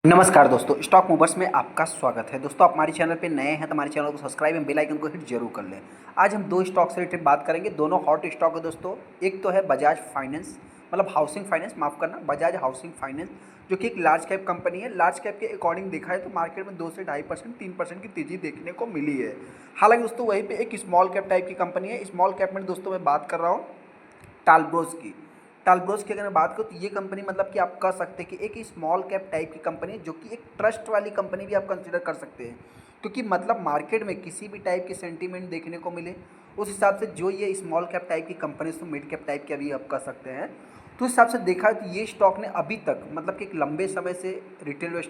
नमस्कार दोस्तों, stock movers में आपका स्वागत है। दोस्तों, आप हमारे चैनल पे नए हैं तो हमारे चैनल को सब्सक्राइब एंड बेल आइकन को हिट जरूर कर लें। आज हम दो स्टॉक से रिलेटेड बात करेंगे, दोनों हॉट स्टॉक है दोस्तों। एक तो है बजाज फाइनेंस, मतलब हाउसिंग फाइनेंस, माफ़ करना, बजाज हाउसिंग फाइनेंस, जो कि एक लार्ज कैप कंपनी है। लार्ज कैप के अकॉर्डिंग देखा है तो मार्केट में 2 से 2.5%, 3% की तेजी देखने को मिली है। हालांकि दोस्तों वहीं पर एक स्मॉल कैप टाइप की कंपनी है। स्मॉल कैप में दोस्तों मैं बात कर रहा हूँ टालब्रोस की। टालब्रोस की अगर मैं बात करूँ तो ये कंपनी मतलब कि आप कह सकते हैं कि एक स्मॉल कैप टाइप की कंपनी है, जो कि एक ट्रस्ट वाली कंपनी भी आप कंसीडर कर सकते हैं। क्योंकि मतलब मार्केट में किसी भी टाइप के सेंटीमेंट देखने को मिले, उस हिसाब से जो ये स्मॉल कैप टाइप की कंपनी तो मिड कैप टाइप की अभी आप कह सकते हैं, तो उस हिसाब से देखा तो ये स्टॉक ने अभी तक मतलब कि एक लंबे समय से रिटेल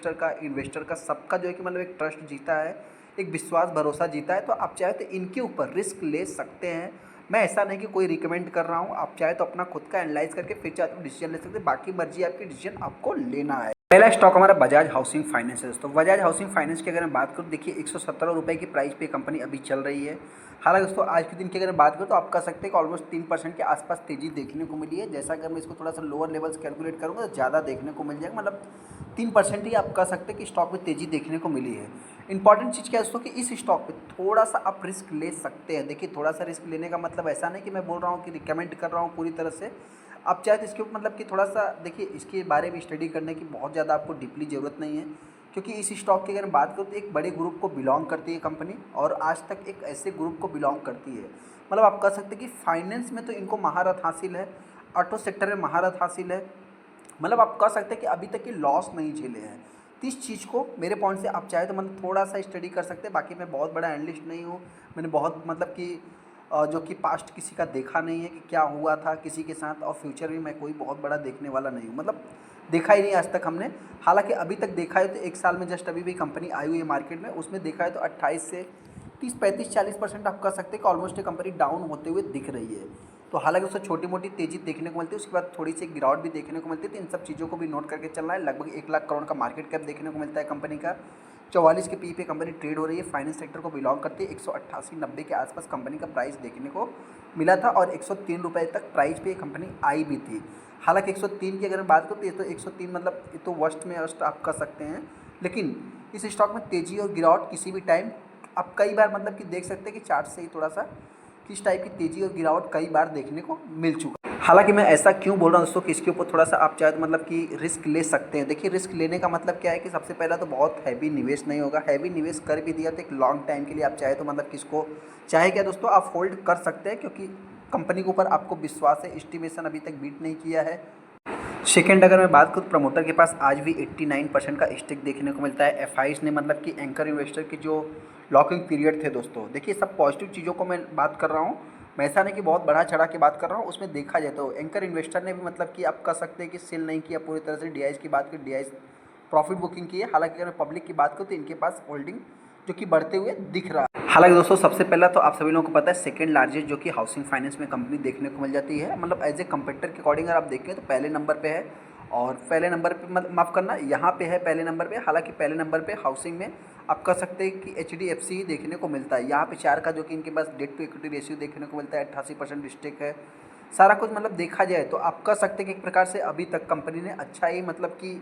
इन्वेस्टर का सबका जो है कि मतलब एक ट्रस्ट जीता है, एक विश्वास भरोसा जीता है। तो आप चाहे तो इनके ऊपर रिस्क ले सकते हैं। मैं ऐसा नहीं कि कोई रिकमेंड कर रहा हूँ, आप चाहे तो अपना खुद का एनालाइज करके फिर चाहे तो डिसीजन ले सकते हैं। बाकी मर्जी आपकी, डिसीजन आपको लेना है। पहला स्टॉक हमारा बजाज हाउसिंग फाइनेंस है दोस्तों। बजाज हाउसिंग फाइनेंस की अगर मैं बात करूँ, देखिए 117 रुपये की प्राइस पे कंपनी अभी चल रही है। हालांकि दोस्तों आज के दिन की अगर मैं बात करूँ तो आप कह सकते हैं कि ऑलमोस्ट 3% के आसपास तेजी देखने को मिली है। जैसा अगर मैं इसको थोड़ा सा लोअर लेवल्स कैलकुलेट करूँगा तो ज़्यादा देखने को मिल जाएगा, मतलब 3% ही आप कह सकते हैं कि स्टॉक में तेजी देखने को मिली है। इंपॉर्टेंट चीज़ क्या है दोस्तों कि इस स्टॉक पे थोड़ा सा आप रिस्क ले सकते हैं। देखिए, थोड़ा सा रिस्क लेने का मतलब ऐसा नहीं कि मैं बोल रहा हूँ कि रिकमेंड कर रहा हूँ पूरी तरह से। आप चाहे तो इसके ऊपर मतलब कि थोड़ा सा देखिए, इसके बारे में स्टडी करने की बहुत ज़्यादा आपको डीपली ज़रूरत नहीं है। क्योंकि इस स्टॉक की अगर बात करूँ तो एक बड़े ग्रुप को बिलोंग करती है कंपनी, और आज तक एक ऐसे ग्रुप को बिलोंग करती है। मतलब आप कह सकते हैं कि फाइनेंस में तो इनको महारत हासिल है, ऑटो सेक्टर में महारत हासिल है। मतलब आप कह सकते हैं कि अभी तक की लॉस नहीं झेले हैं। तो इस चीज़ को मेरे पॉइंट से आप चाहे तो मतलब थोड़ा सा स्टडी कर सकते हैं। बाकी मैं बहुत बड़ा एनालिस्ट नहीं हूँ, मैंने बहुत मतलब कि जो कि पास्ट किसी का देखा नहीं है कि क्या हुआ था किसी के साथ, और फ्यूचर में मैं कोई बहुत बड़ा देखने वाला नहीं हूँ, मतलब देखा ही नहीं आज तक हमने। हालांकि अभी तक देखा है तो एक साल में जस्ट अभी भी कंपनी आई हुई है मार्केट में, उसमें देखा है तो 28 से 30, 35, 40% आप कह सकते हैं कि ऑलमोस्ट कंपनी डाउन होते हुए दिख रही है। तो हालांकि उससे छोटी मोटी तेजी देखने को मिलती है, उसके बाद थोड़ी सी गिरावट भी देखने को मिलती है। तो इन सब चीज़ों को भी नोट करके चलना है। लगभग 1 लाख करोड़ का मार्केट कैप देखने को मिलता है कंपनी का। 44 के पी पे कंपनी ट्रेड हो रही है, फाइनेंस सेक्टर को बिलोंग करती है। 188-90 के आसपास कंपनी का प्राइस देखने को मिला था, और 103 रुपये तक प्राइस पे कंपनी आई भी थी। हालांकि 103 की अगर मैं बात करूँ तो ये तो 103 मतलब ये तो वर्स्ट में वर्स्ट आप कर सकते हैं। लेकिन इस स्टॉक में तेज़ी और गिरावट किसी भी टाइम आप कई बार मतलब कि देख सकते हैं कि चार्ट से ही थोड़ा सा किस टाइप की तेज़ी और गिरावट कई बार देखने को मिल चुका है। हालांकि मैं ऐसा क्यों बोल रहा हूँ दोस्तों कि इसके ऊपर थोड़ा सा आप चाहे तो मतलब कि रिस्क ले सकते हैं। देखिए, रिस्क लेने का मतलब क्या है कि सबसे पहला तो बहुत हैवी निवेश नहीं होगा। हैवी निवेश कर भी दिया तो एक लॉन्ग टाइम के लिए आप चाहे तो मतलब किसको चाहे क्या दोस्तों आप होल्ड कर सकते हैं, क्योंकि कंपनी के ऊपर आपको विश्वास है। एस्टिमेशन अभी तक बीट नहीं किया है। सेकेंड अगर मैं बात करूँ, प्रमोटर के पास आज भी 89% का स्टेक देखने को मिलता है। एफआईज ने मतलब कि एंकर इन्वेस्टर के जो लॉकिंग पीरियड थे दोस्तों, देखिए सब पॉजिटिव चीज़ों को मैं बात कर रहा हूँ। मैं ऐसा नहीं कि बहुत बढ़ा चढ़ा के बात कर रहा हूँ। उसमें देखा जाए तो एंकर इन्वेस्टर ने भी मतलब कि आप कह सकते हैं कि सेल नहीं किया पूरी तरह से। डीआईज की बात करें, डीआईज प्रॉफिट बुकिंग की है। हालांकि अगर मैं पब्लिक की बात करूँ तो इनके पास होल्डिंग जो कि बढ़ते हुए दिख रहा है। हालांकि दोस्तों सबसे पहला तो आप सभी लोगों को पता है सेकंड लार्जेस्ट जो कि हाउसिंग फाइनेंस में कंपनी देखने को मिल जाती है। मतलब एज ए कंपेटिटर के अकॉर्डिंग अगर आप देखें तो पहले नंबर पे है, और पहले नंबर पे माफ़ करना यहाँ पे है पहले नंबर पे। हालांकि पहले नंबर पे हाउसिंग में आप कह सकते हैं कि एचडीएफसी ही देखने को मिलता है। यहाँ पे 4 का जो कि इनके पास डेट टू इक्विटी रेशियो देखने को मिलता है, 88% स्टेक है। सारा कुछ मतलब देखा जाए तो आप कह सकते हैं कि एक प्रकार से अभी तक कंपनी ने अच्छा ही मतलब कि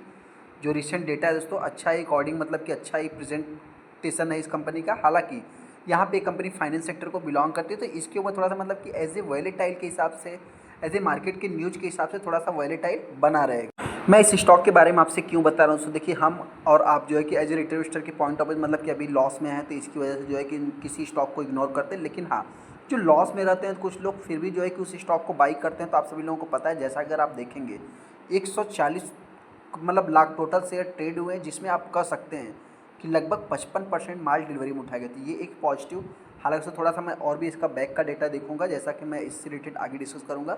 जो रिसेंट डेटा है दोस्तों अच्छा ही अकॉर्डिंग मतलब कि अच्छा ही प्रेजेंटेशन है इस कंपनी का। हालांकि यहाँ पे कंपनी फाइनेंस सेक्टर को बिलोंग करती है, तो इसके ऊपर थोड़ा सा मतलब कि एज ए वॉलेटाइल के हिसाब से, एज ए मार्केट के न्यूज के हिसाब से थोड़ा सा वॉलेटाइल बना रहेगा। मैं इस स्टॉक के बारे में आपसे क्यों बता रहा हूँ, सो देखिए हम और आप जो है कि एज ए रिटेल इन्वेस्टर के पॉइंट ऑफ व्यू मतलब कि अभी लॉस में है, तो इसकी वजह से जो है कि किसी स्टॉक को इग्नोर करते हैं। लेकिन हाँ, जो लॉस में रहते हैं कुछ लोग फिर भी जो है कि उस स्टॉक को बाई करते हैं। तो आप सभी लोगों को पता है, जैसा अगर आप देखेंगे 140 मतलब लाख टोटल शेयर ट्रेड हुए हैं, जिसमें आप कह सकते हैं कि लगभग 55% माल डिलीवरी में उठाया गया। तो ये एक पॉजिटिव। हालांकि थोड़ा सा मैं और भी इसका बैक का डेटा देखूंगा, जैसा कि मैं इससे रिलेटेड आगे डिस्कस करूंगा।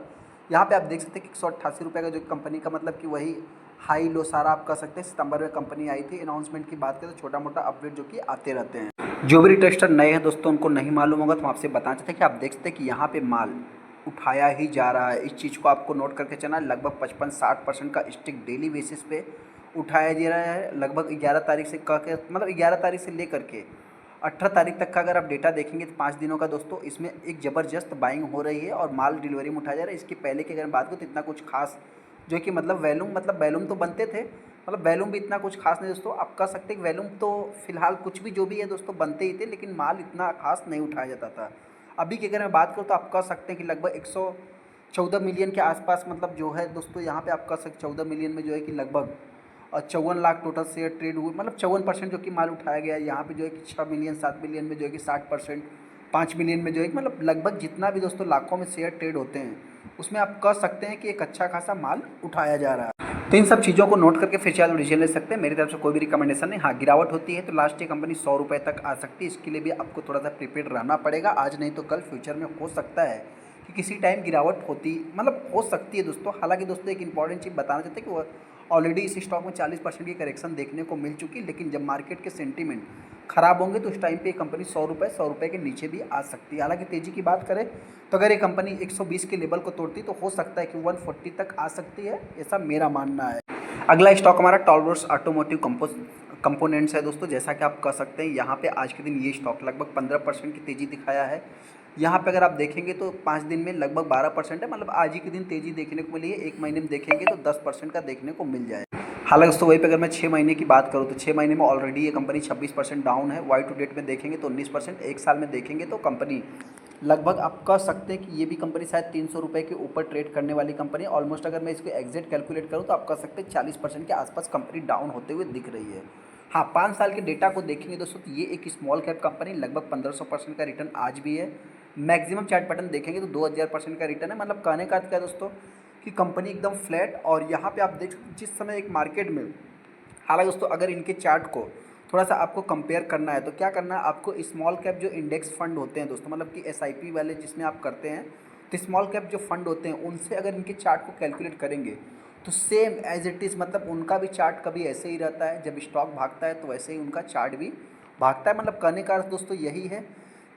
यहाँ पे आप देख सकते हैं कि 188 रुपये का जो कंपनी का मतलब कि वही हाई लो सारा आप कह सकते हैं सितंबर में कंपनी आई थी। अनाउंसमेंट की बात करें तो छोटा मोटा अपडेट जो कि आते रहते हैं। जो भी रिटेस्टर नए हैं दोस्तों उनको नहीं मालूम होगा, तो हम आपसे बताना चाहते हैं कि आप देख सकते हैं कि यहाँ पे माल उठाया ही जा रहा है। इस चीज़ को आपको नोट करके चलना है। लगभग 55-60% का स्टिक डेली बेसिस पे उठाया जा रहा है। लगभग 11 तारीख से कह के मतलब 11 तारीख से लेकर के 18 तारीख तक का अगर आप डेटा देखेंगे तो 5 दिनों का दोस्तों इसमें एक ज़बरदस्त बाइंग हो रही है और माल डिलीवरी में उठाया जा रहा है। इसके पहले की अगर बात करूँ तो इतना कुछ खास जो कि मतलब वैल्यूम तो बनते थे, मतलब वैल्यूम भी इतना कुछ खास नहीं दोस्तों। आप कह सकते हैं कि वैल्यूम तो फिलहाल कुछ भी जो भी है दोस्तों बनते ही थे, लेकिन माल इतना खास नहीं उठाया जाता था। अभी की अगर मैं बात करूँ तो आप कह सकते हैं कि लगभग 114 मिलियन के आसपास मतलब जो है दोस्तों, यहाँ पे आप कह सकते 14 मिलियन में जो है कि लगभग 54 लाख टोटल शेयर ट्रेड हुए, मतलब 54% जो कि माल उठाया गया है। यहाँ पे जो है कि 6 मिलियन 7 मिलियन में जो है कि 60%, 5 मिलियन में जो है कि मतलब लगभग जितना भी दोस्तों लाखों में शेयर ट्रेड होते हैं, उसमें आप कह सकते हैं कि एक अच्छा खासा माल उठाया जा रहा है। तो इन सब चीज़ों को नोट करके फिर से आप डिसीजन ले सकते हैं। मेरी तरफ से कोई भी रिकमेंडेशन नहीं। हाँ, गिरावट होती है तो लास्ट ये कंपनी 100 रुपये तक आ सकती है। इसके लिए भी आपको थोड़ा सा प्रिपेयर रहना पड़ेगा। आज नहीं तो कल फ्यूचर में हो सकता है कि किसी टाइम गिरावट होती मतलब हो सकती है दोस्तों। हालांकि दोस्तों एक इंपॉर्टेंट चीज़ बताना चाहते हैं कि वो ऑलरेडी इस स्टॉक में 40% की करेक्शन देखने को मिल चुकी है, लेकिन जब मार्केट के सेंटीमेंट खराब होंगे तो उस टाइम पे ये कंपनी 100 रुपये के नीचे भी आ सकती है। हालांकि तेज़ी की बात करें तो अगर ये कंपनी 120 के लेवल को तोड़ती तो हो सकता है कि 140 तक आ सकती है, ऐसा मेरा मानना है। अगला स्टॉक हमारा टॉलवर्स ऑटोमोटिव कंपोनेंट्स है दोस्तों। जैसा कि आप कह सकते हैं यहाँ पे आज के दिन ये स्टॉक लगभग 15% की तेज़ी दिखाया है। यहाँ पे अगर आप देखेंगे तो 5 दिन में लगभग 12% है, मतलब आज ही के दिन तेज़ी देखने को मिली है। एक महीने में देखेंगे तो 10% का देखने को मिल जाए। हालांकि दोस्तों वहीं पे अगर मैं 6 महीने की बात करूँ तो 6 महीने में ऑलरेडी ये कंपनी 26% डाउन है। वाई टू डेट में देखेंगे तो 19%, एक साल में देखेंगे तो कंपनी लगभग आप कह सकते हैं कि ये भी कंपनी शायद 300 रुपये के ऊपर ट्रेड करने वाली कंपनी। ऑलमोस्ट अगर मैं इसको एग्जैक्ट कैलकुलेट करूँ तो आप कह सकते हैं 40% के आसपास कंपनी डाउन होते हुए दिख रही है। हाँ, 5 साल के डेटा को देखेंगे दोस्तों तो ये एक स्मॉल कैप कंपनी, लगभग 1500% का रिटर्न आज भी है। मैक्सिमम चार्ट पैटर्न देखेंगे तो 2000% का रिटर्न है। मतलब कहने का अर्थ क्या है दोस्तों कि कंपनी एकदम फ्लैट। और यहाँ पे आप देख जिस समय एक मार्केट में, हालांकि दोस्तों अगर इनके चार्ट को थोड़ा सा आपको कंपेयर करना है तो क्या करना है आपको, स्मॉल कैप जो इंडेक्स फंड होते हैं दोस्तों, मतलब कि एसआईपी वाले जिसमें आप करते हैं, तो स्मॉल कैप जो फंड होते हैं उनसे अगर इनके चार्ट को कैलकुलेट करेंगे तो सेम एज इट इज़, मतलब उनका भी चार्ट कभी ऐसे ही रहता है। जब स्टॉक भागता है तो वैसे ही उनका चार्ट भी भागता है। मतलब कहने का अर्थ दोस्तों यही है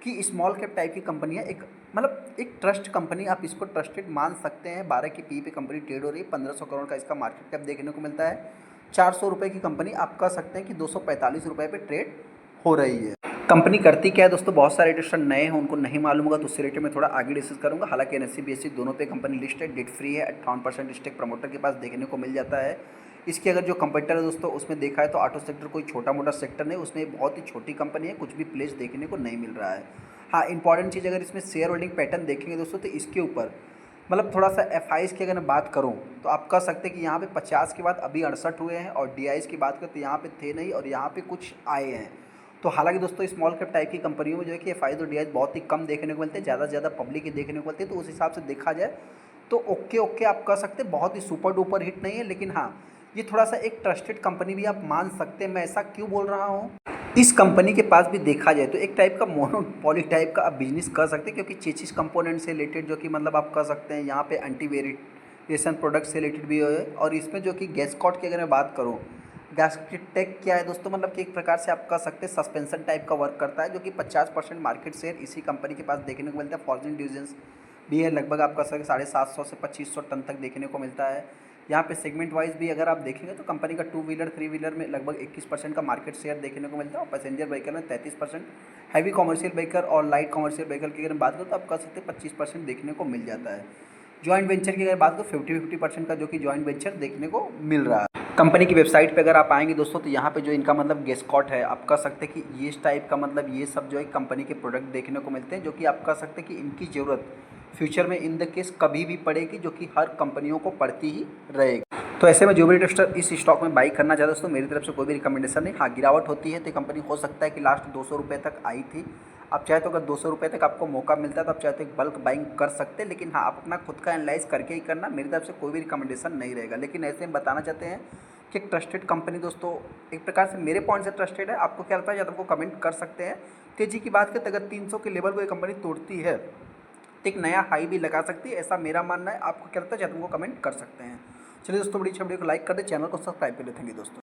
कि स्मॉल कैप टाइप की कंपनी है, एक मतलब एक ट्रस्ट कंपनी, आप इसको ट्रस्टेड मान सकते हैं। 12 की पी पे कंपनी ट्रेड हो रही है, 1500 करोड़ का इसका मार्केट कैप देखने को मिलता है। 400 रुपये की कंपनी आप कह सकते हैं कि 245 रुपये पे ट्रेड हो रही है। कंपनी करती क्या है दोस्तों, बहुत सारे इन्वेस्टर नए हैं उनको नहीं मालूम होगा, तो उससे रिलेटेड मैं थोड़ा आगे डिस्कस करूंगा। हालांकि एनएससी बीएससी दोनों पे कंपनी लिस्ट है, डेट फ्री है, 58% स्टेक प्रमोटर के पास देखने को मिल जाता है। इसके अगर जो कंपटीटर है दोस्तों उसमें देखा है तो ऑटो सेक्टर कोई छोटा मोटा सेक्टर नहीं, उसमें बहुत ही छोटी कंपनी है, कुछ भी प्लेस देखने को नहीं मिल रहा है। हाँ, इंपॉर्टेंट चीज़ अगर इसमें शेयर होल्डिंग पैटर्न देखेंगे दोस्तों तो इसके ऊपर मतलब थोड़ा सा एफ की अगर मैं बात करूं तो आप कह सकते हैं कि यहाँ पे 50 के बाद अभी 68 हुए हैं, और डी की बात करें तो यहाँ पे थे नहीं और यहाँ पे कुछ आए हैं। तो हालांकि दोस्तों स्मॉल कैप टाइप की कंपनियों में जो है कि एफ और डी बहुत ही कम देखने को मिलते हैं, ज़्यादा से ज़्यादा पब्लिक ही देखने को मिलते हैं। तो उस हिसाब से देखा जाए तो ओके ओके आप कह सकते हैं, बहुत ही सुपर डुपर हिट नहीं है, लेकिन हाँ ये थोड़ा सा एक ट्रस्टेड कंपनी भी आप मान सकते हैं। मैं ऐसा क्यों बोल रहा हूँ, इस कंपनी के पास भी देखा जाए तो एक टाइप का मोनोपॉली टाइप का आप बिजनेस कर सकते हैं, क्योंकि चेचिस कंपोनेंट से रिलेटेड जो कि मतलब आप कह सकते हैं यहाँ पे एंटी वेरिएशन प्रोडक्ट से रिलेटेड भी है। और इसमें जो कि गैसकॉट की अगर मैं बात करूँ, गैसटेक क्या है दोस्तों, मतलब कि एक प्रकार से आप कह सकते हैं सस्पेंशन टाइप का वर्क करता है, जो कि 50% मार्केट शेयर इसी कंपनी के पास देखने को मिलता है। फॉर्च्यून डिविजन्स भी है, लगभग आप कह सकते 750 से 2500 टन तक देखने को मिलता है। यहाँ पे सेगमेंट वाइज भी अगर आप देखेंगे तो कंपनी का 2 व्हीलर 3 व्हीलर में लगभग 21% का मार्केट शेयर देखने को मिलता है, और पैसेंजर व्हीकल में 33%, हैवी कॉमर्शियल व्हीकल और लाइट कॉमर्शियल व्हीकल की अगर बात करें तो आप कह सकते हैं 25% देखने को मिल जाता है। जॉइंट वेंचर की अगर बात करो 50-50% का जो कि जॉइंट वेंचर देखने को मिल रहा है। कंपनी की वेबसाइट पे अगर आप आएंगे दोस्तों तो यहाँ पे जो इनका मतलब गैसकॉट है, आप कह सकते हैं कि ये इस टाइप का मतलब ये सब जो है कंपनी के प्रोडक्ट देखने को मिलते हैं, जो कि आप कह सकते हैं कि इनकी ज़रूरत फ्यूचर में इन द केस कभी भी पड़ेगी, जो कि हर कंपनियों को पड़ती ही रहेगी। तो ऐसे में जो भी इन्वेस्टर इस स्टॉक में बाई करना चाहते हैं दोस्तों, मेरी तरफ से कोई भी रिकमेंडेशन नहीं। हाँ, गिरावट होती है तो कंपनी हो सकता है कि लास्ट 200 रुपये तक आई थी। आप चाहे तो अगर 200 रुपये तक आपको मौका मिलता है तो आप चाहे तो एक बल्क बाइंग कर सकते हैं, लेकिन हाँ आप अपना खुद का एनालाइज करके ही करना। मेरी तरफ से कोई भी रिकमेंडेशन नहीं रहेगा, लेकिन ऐसे में बताना चाहते हैं कि एक ट्रस्टेड कंपनी दोस्तों एक प्रकार से मेरे पॉइंट से ट्रस्टेड है। आपको क्या लगता है या तो आपको कमेंट कर सकते हैं। तेजी की बात करें तो अगर 300 के लेवल को ये कंपनी तोड़ती है तो एक नया हाई भी लगा सकती है, ऐसा मेरा मानना है। आपको क्या लगता है या तो हमको कमेंट कर सकते हैं। चलिए दोस्तों, बड़ी अच्छी वीडियो को लाइक कर दे, चैनल को सब्सक्राइब कर लेते हैं दोस्तों।